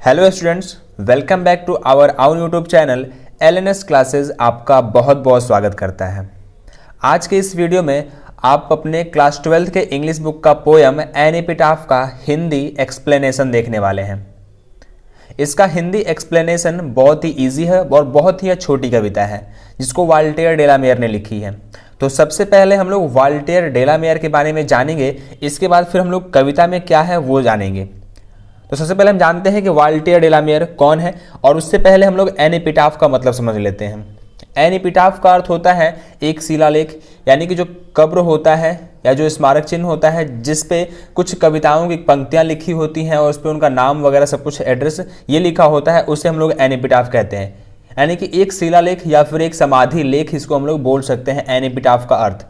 Hello students, welcome back to our YouTube channel LNS classes. आपका बहुत बहुत स्वागत करता है। आज के इस वीडियो में आप अपने क्लास 12th के इंग्लिश बुक का पोयम एन एपिटाफ का हिंदी एक्सप्लेनेशन देखने वाले हैं। इसका हिंदी एक्सप्लेनेशन बहुत ही इजी है और बहुत ही छोटी कविता है जिसको वाल्टेयर डेलामेयर ने लिखी है। तो सबसे पहले हम लोग वाल्टेयर डेलामेयर के बारे में जानेंगे, इसके बाद फिर हम लोग कविता में क्या है वो जानेंगे। तो सबसे पहले हम जानते हैं कि वाल्टेयर डेलामेयर कौन है, और उससे पहले हम लोग एन एपिटाफ का मतलब समझ लेते हैं। एन एपिटाफ का अर्थ होता है एक शिलालेख, यानी कि जो कब्र होता है या जो स्मारक चिन्ह होता है जिस पे कुछ कविताओं की पंक्तियां लिखी होती हैं और उस पर उनका नाम वगैरह सब कुछ एड्रेस ये लिखा होता है, उसे हम लोग एन एपिटाफ कहते हैं। यानी कि एक शिलालेख या फिर एक समाधि लेख, इसको हम लोग बोल सकते हैं एन एपिटाफ का अर्थ।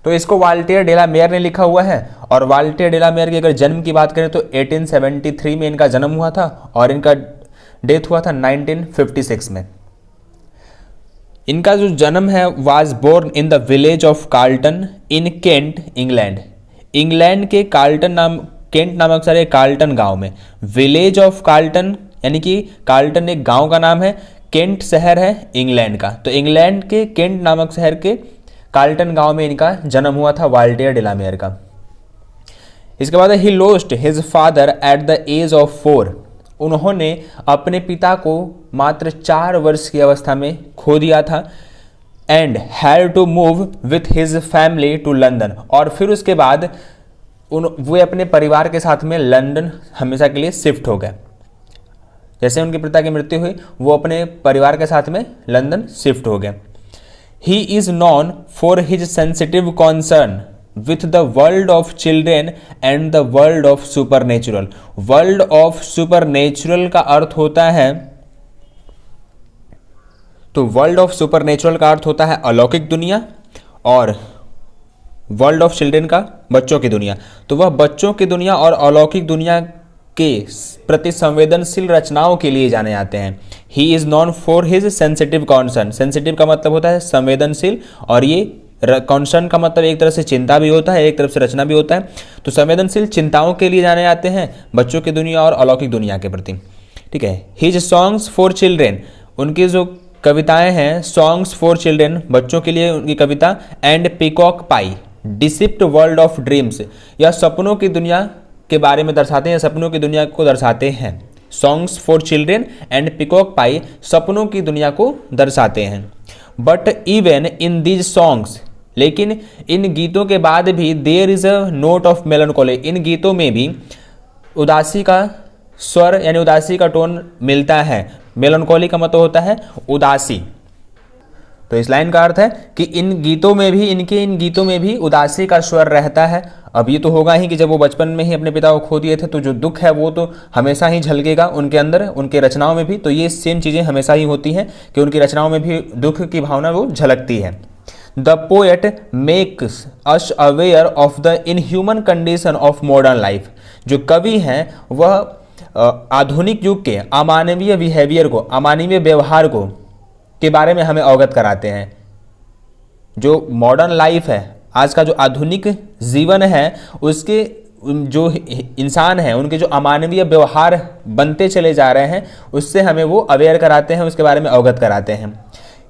तो इसको वाल्टेयर डेलामेयर ने लिखा हुआ है। और वाल्टेयर डेलामेयर के अगर जन्म की बात करें तो 1873 में इनका जन्म हुआ था और इनका डेथ हुआ था 1956 में। इनका जो जन्म है was born in the village of Carlton in Kent, England. England के केंट नामक सारे कार्ल्टन गांव में। विलेज ऑफ कार्ल्टन यानी कि कार्ल्टन एक गांव का नाम है, केंट शहर है इंग्लैंड का। तो इंग्लैंड के केंट नामक शहर के कार्ल्टन गांव में इनका जन्म हुआ था वाल्टेयर डेलामेयर का। इसके बाद ही lost his father at the age of 4। उन्होंने अपने पिता को मात्र 4 वर्ष की अवस्था में खो दिया था। And had to move with his family to London. और फिर उसके बाद वे अपने परिवार के साथ में लंदन हमेशा के लिए शिफ्ट हो गए। जैसे उनके पिता की मृत्यु हुई, वो अपने परिवार के साथ में लंदन शिफ्ट हो गए। He is known for his sensitive concern with the world of children and the world of supernatural. World of supernatural का अर्थ होता है, तो वर्ल्ड ऑफ सुपरनेचुरल का अर्थ होता है अलौकिक दुनिया, और वर्ल्ड ऑफ चिल्ड्रेन का बच्चों की दुनिया। तो वह बच्चों की दुनिया और अलौकिक दुनिया के प्रति संवेदनशील रचनाओं के लिए जाने जाते हैं। He is non for his sensitive concern. Sensitive का मतलब होता है संवेदनशील, और ये कॉन्सर्न का मतलब एक तरह से चिंता भी होता है, एक तरफ से रचना भी होता है। तो संवेदनशील चिंताओं के लिए जाने जाते हैं बच्चों की दुनिया और अलौकिक दुनिया के प्रति। ठीक है। हिज सॉन्ग्स फॉर चिल्ड्रेन, उनकी जो कविताएं हैं सॉन्ग्स फॉर चिल्ड्रेन, बच्चों के लिए उनकी कविता। And peacock pie depict world of dreams, या सपनों की दुनिया के बारे में दर्शाते हैं, सपनों की दुनिया को दर्शाते हैं। Songs for children and peacock pie सपनों की दुनिया को दर्शाते हैं। But even in these songs, लेकिन इन गीतों के बाद भी there is a note of melancholy, इन गीतों में भी उदासी का स्वर यानी उदासी का टोन मिलता है। मेलनकोली का मतलब होता है उदासी। तो इस लाइन का अर्थ है कि इन गीतों में भी उदासी का स्वर रहता है। अब ये तो होगा ही कि जब वो बचपन में ही अपने पिता को खो दिए थे, तो जो दुख है वो तो हमेशा ही झलकेगा उनके अंदर, उनके रचनाओं में भी। तो ये सेम चीज़ें हमेशा ही होती हैं कि उनकी रचनाओं में भी दुख की भावना वो झलकती है। The poet makes us aware of the inhuman condition of modern life. जो कवि हैं वह आधुनिक युग के अमानवीय बिहेवियर को, अमानवीय व्यवहार को के बारे में हमें अवगत कराते हैं। जो मॉडर्न लाइफ है, आज का जो आधुनिक जीवन है, उसके जो इंसान हैं उनके जो अमानवीय व्यवहार बनते चले जा रहे हैं, उससे हमें वो अवेयर कराते हैं, उसके बारे में अवगत कराते हैं।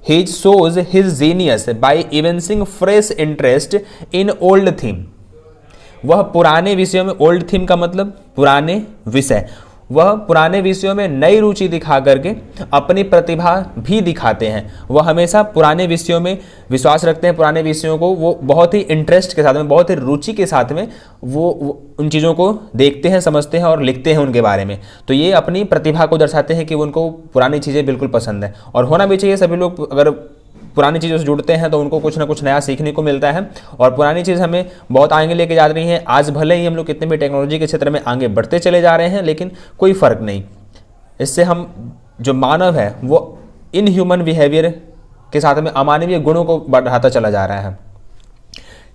He shows his genius by evincing fresh interest in old theme. वह पुराने विषयों में, ओल्ड थीम का मतलब पुराने विषय, वह पुराने विषयों में नई रुचि दिखा करके अपनी प्रतिभा भी दिखाते हैं। वह हमेशा पुराने विषयों में विश्वास रखते हैं, पुराने विषयों को वो बहुत ही इंटरेस्ट के साथ में, बहुत ही रुचि के साथ में वो उन चीज़ों को देखते हैं, समझते हैं और लिखते हैं उनके बारे में। तो ये अपनी प्रतिभा को दर्शाते हैं कि उनको पुरानी चीज़ें बिल्कुल पसंद है, और होना भी चाहिए। सभी लोग अगर पुरानी चीज़ों से जुड़ते हैं तो उनको कुछ ना कुछ नया सीखने को मिलता है, और पुरानी चीज़ हमें बहुत आगे लेके जा रही हैं। आज भले ही हम लोग कितने भी टेक्नोलॉजी के क्षेत्र में आगे बढ़ते चले जा रहे हैं, लेकिन कोई फ़र्क नहीं। इससे हम जो मानव है वो इन ह्यूमन बिहेवियर के साथ में अमानवीय गुणों को बढ़ाता चला जा रहा है।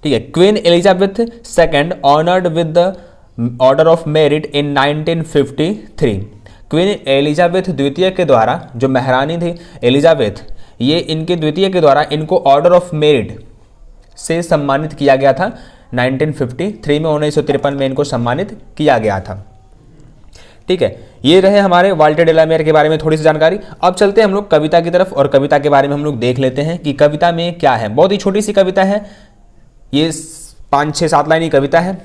ठीक है। Queen Elizabeth II honoured with the order of merit in 1953। Queen Elizabeth द्वितीय के द्वारा, जो महारानी थी एलिजाबेथ, ये इनके द्वितीय के द्वारा इनको ऑर्डर ऑफ मेरिट से सम्मानित किया गया था। 1953 में, 1953 में इनको सम्मानित किया गया था। ठीक है, ये रहे हमारे वाल्टर डेलामेयर के बारे में थोड़ी सी जानकारी। अब चलते हैं हम लोग कविता की तरफ और कविता के बारे में हम लोग देख लेते हैं कि कविता में क्या है। बहुत ही छोटी सी कविता है, ये 5-6-7 लाइन की कविता है।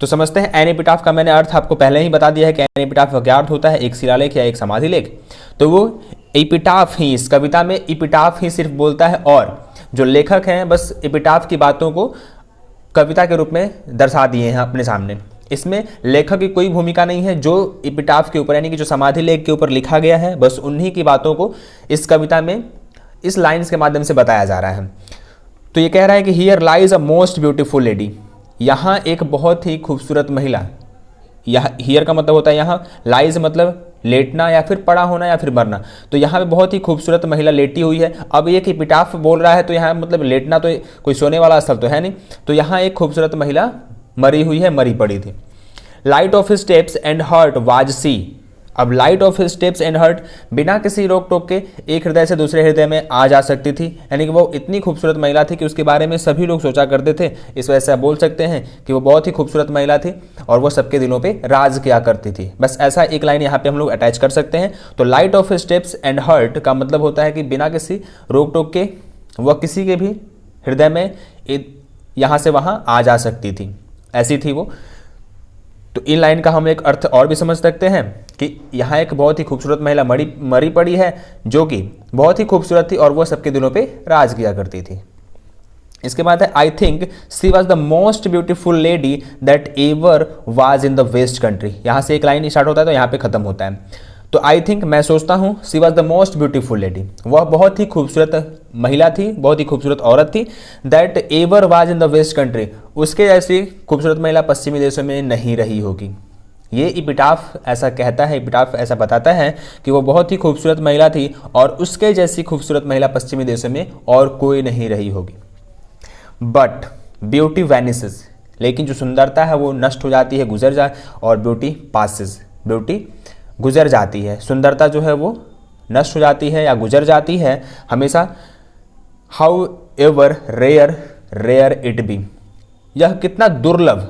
तो समझते हैं। एन एपिटाफ का मैंने अर्थ आपको पहले ही बता दिया है कि एन एपिटाफ का क्या अर्थ होता है, एक शिलालेख या एक समाधि लेख। तो वो एपिटाफ ही, इस कविता में एपिटाफ ही सिर्फ बोलता है और जो लेखक हैं बस एपिटाफ की बातों को कविता के रूप में दर्शा दिए हैं अपने सामने। इसमें लेखक की कोई भूमिका नहीं है। जो एपिटाफ के ऊपर यानी कि जो समाधि लेख के ऊपर लिखा गया है बस उन्हीं की बातों को इस कविता में इस लाइन्स के माध्यम से बताया जा रहा है। तो ये कह रहा है कि here lies a most beautiful lady, यहाँ एक बहुत ही खूबसूरत महिला। यहाँ हियर का मतलब होता है यहाँ, लाइज मतलब लेटना या फिर पड़ा होना या फिर मरना। तो यहाँ पे बहुत ही खूबसूरत महिला लेटी हुई है। अब ये कि एपिटाफ बोल रहा है तो यहाँ मतलब लेटना तो कोई सोने वाला स्थल तो है नहीं। तो यहाँ एक खूबसूरत महिला मरी हुई है, मरी पड़ी थी। Light of steps and hurt was she. अब light of steps and hurt बिना किसी रोक टोक के एक हृदय से दूसरे हृदय में आ जा सकती थी, यानी कि वो इतनी खूबसूरत महिला थी कि उसके बारे में सभी लोग सोचा करते थे। इस वजह से आप बोल सकते हैं कि वो बहुत ही खूबसूरत महिला थी और वो सबके दिलों पे राज किया करती थी। बस ऐसा एक लाइन यहाँ पे हम लोग अटैच कर सकते हैं। तो light of steps and heart का मतलब होता है कि बिना किसी रोक टोक के वह किसी के भी हृदय में यहाँ से वहाँ आ जा सकती थी, ऐसी थी वो। तो इन लाइन का हम एक अर्थ और भी समझ सकते हैं कि यहाँ एक बहुत ही खूबसूरत महिला मरी पड़ी है जो कि बहुत ही खूबसूरत थी और वो सबके दिलों पे राज किया करती थी। इसके बाद है I think she was the most beautiful lady that ever was in the west country. यहाँ से एक लाइन स्टार्ट होता है तो यहाँ पे खत्म होता है। तो आई थिंक मैं सोचता हूँ, she was the most beautiful lady, वह बहुत ही खूबसूरत महिला थी, बहुत ही खूबसूरत औरत थी। That ever was in the west country, उसके जैसी खूबसूरत महिला पश्चिमी देशों में नहीं रही होगी। ये एपिटाफ ऐसा कहता है, एपिटाफ ऐसा बताता है कि वो बहुत ही खूबसूरत महिला थी और उसके जैसी खूबसूरत महिला पश्चिमी देशों में और कोई नहीं रही होगी। बट ब्यूटी वैनिसेस, लेकिन जो सुंदरता है वो नष्ट हो जाती है, गुजर जाए, और ब्यूटी पासेस, ब्यूटी गुजर जाती है, सुंदरता जो है वो नष्ट हो जाती है या गुजर जाती है हमेशा। However rare rare it be, यह कितना दुर्लभ,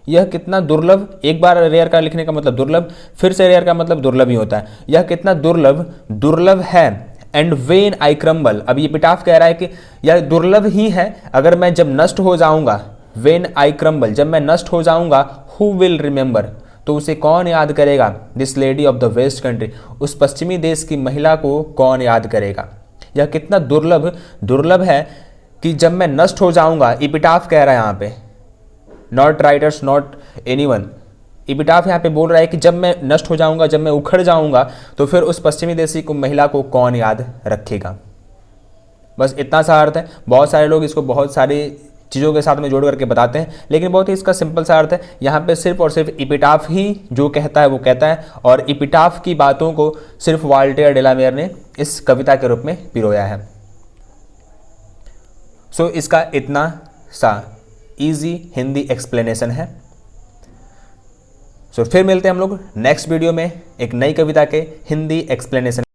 यह कितना दुर्लभ। एक बार रेयर का लिखने का मतलब दुर्लभ, फिर से रेयर का मतलब दुर्लभ ही होता है। यह कितना दुर्लभ है। एंड वेन आई क्रम्बल, अब ये एपिटाफ कह रहा है कि यह दुर्लभ ही है अगर मैं जब नष्ट हो जाऊंगा। वेन आई क्रम्बल, जब मैं नष्ट हो जाऊंगा। हु विल रिमेंबर, तो उसे कौन याद करेगा। This lady of the west country, उस पश्चिमी देश की महिला को कौन याद करेगा। यह कितना दुर्लभ है कि जब मैं नष्ट हो जाऊंगा। एपिटाफ कह रहा है यहाँ पे, not writers not anyone. Epitaph यहाँ पे बोल रहा है कि जब मैं नष्ट हो जाऊंगा, जब मैं उखड़ जाऊंगा, तो फिर उस पश्चिमी देशी को महिला को कौन याद रखेगा। बस इतना सा अर्थ है। बहुत सारे लोग इसको बहुत सारी चीज़ों के साथ में जोड़ करके बताते हैं, लेकिन बहुत ही इसका सिंपल सा अर्थ है। यहाँ पे सिर्फ और सिर्फ एपिटाफ ही जो कहता है वो कहता है, और एपिटाफ की बातों को सिर्फ वाल्टर डेलामेयर ने इस कविता के रूप में पिरोया है। सो इसका इतना सा इजी हिंदी एक्सप्लेनेशन है। सो फिर मिलते हैं हम लोग नेक्स्ट वीडियो में एक नई कविता के हिंदी एक्सप्लेनेशन।